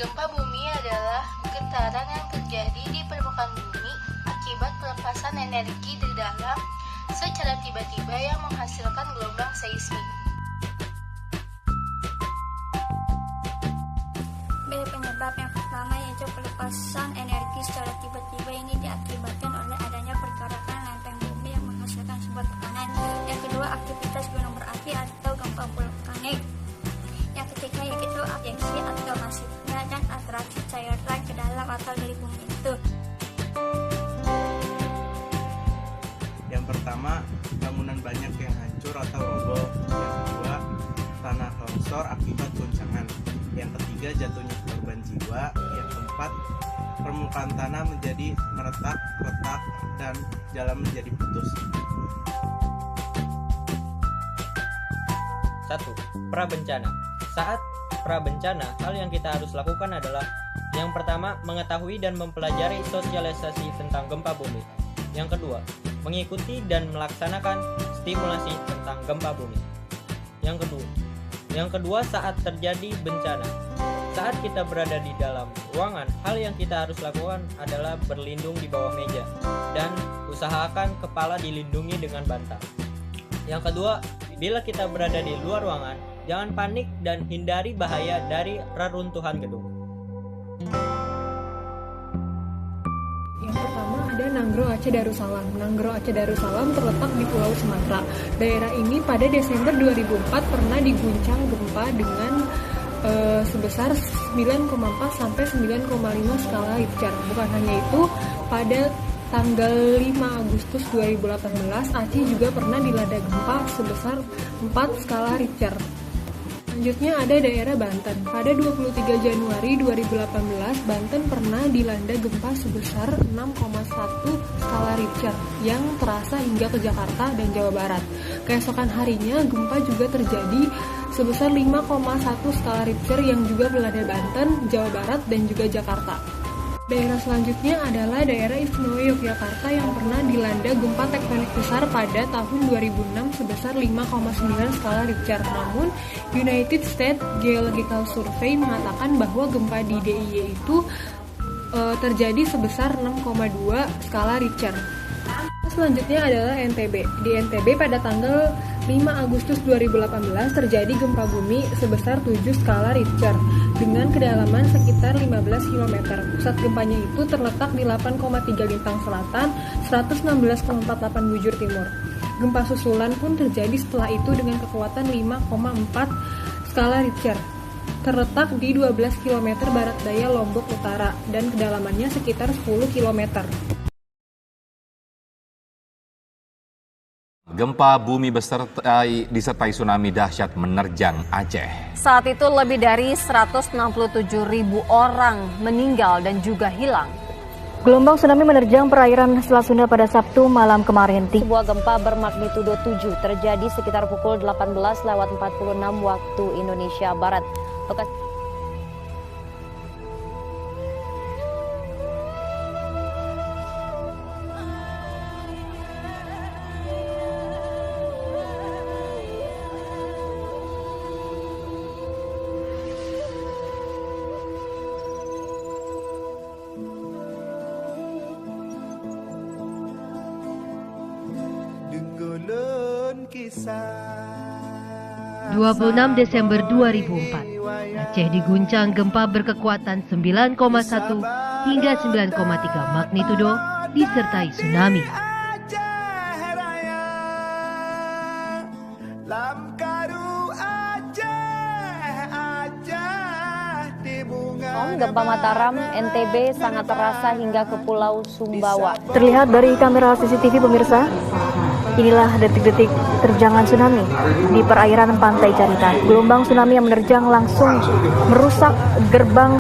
Gempa bumi adalah getaran yang terjadi di permukaan bumi akibat pelepasan energi di dalam secara tiba-tiba yang menghasilkan gelombang seismik. Penyebab yang pertama yaitu pelepasan energi secara tiba-tiba ini diakibatkan oleh adanya pergerakan lempeng bumi yang menghasilkan sebuah tekanan. Yang kedua, aktivitas gunung berapi atau gempa vulkanik. Yang ketiga yaitu agensi atau masifnya dan atraksi cairan ke dalam atau dari bumi itu. Yang pertama, bangunan banyak yang hancur atau roboh. Yang kedua, tanah longsor akibat goncangan. Yang ketiga, jatuhnya korban jiwa. Yang keempat, permukaan tanah menjadi meretak, retak, dan jalan menjadi putus. 1. Prabencana. Saat prabencana, hal yang kita harus lakukan adalah yang pertama, mengetahui dan mempelajari sosialisasi tentang gempa bumi. Yang kedua, mengikuti dan melaksanakan stimulasi tentang gempa bumi. Yang kedua, saat terjadi bencana. Saat kita berada di dalam ruangan, hal yang kita harus lakukan adalah berlindung di bawah meja dan usahakan kepala dilindungi dengan bantal. Yang kedua, bila kita berada di luar ruangan, jangan panik dan hindari bahaya dari reruntuhan gedung. Yang pertama ada Nanggro Aceh Darussalam. Nanggro Aceh Darussalam terletak di Pulau Sumatera. Daerah ini pada Desember 2004 pernah diguncang gempa dengan sebesar 9,4 sampai 9,5 skala Richter. Bukan hanya itu, pada tanggal 5 Agustus 2018 Aceh juga pernah dilanda gempa sebesar 4 skala Richter. Selanjutnya ada daerah Banten. Pada 23 Januari 2018, Banten pernah dilanda gempa sebesar 6,1 skala Richter yang terasa hingga ke Jakarta dan Jawa Barat. Keesokan harinya, gempa juga terjadi sebesar 5,1 skala Richter yang juga melanda Banten, Jawa Barat, dan juga Jakarta. Daerah selanjutnya adalah daerah Istimewa Yogyakarta yang pernah dilanda gempa tektonik besar pada tahun 2006 sebesar 5,9 skala Richter. Namun, United States Geological Survey mengatakan bahwa gempa di DIY itu terjadi sebesar 6,2 skala Richter. Selanjutnya adalah NTB. Di NTB pada tanggal 5 Agustus 2018 terjadi gempa bumi sebesar 7 skala Richter dengan kedalaman sekitar 15 km. Pusat gempanya itu terletak di 8,3 lintang selatan, 116,48 bujur timur. Gempa susulan pun terjadi setelah itu dengan kekuatan 5,4 skala Richter. Terletak di 12 km barat daya Lombok Utara dan kedalamannya sekitar 10 km. Gempa bumi disertai tsunami dahsyat menerjang Aceh. Saat itu lebih dari 167.000 orang meninggal dan juga hilang. Gelombang tsunami menerjang perairan Selat Sunda pada Sabtu malam kemarin. Sebuah gempa bermagnitudo 7 terjadi sekitar pukul 18.46 waktu Indonesia Barat. Lokasi Kisah 26 Desember 2004, Aceh diguncang gempa berkekuatan 9,1 hingga 9,3 magnitudo disertai tsunami. Gempa Mataram, NTB sangat terasa hingga ke Pulau Sumbawa. Terlihat dari kamera CCTV pemirsa, inilah detik-detik terjangan tsunami di perairan pantai Carita. Gelombang tsunami yang menerjang langsung merusak gerbang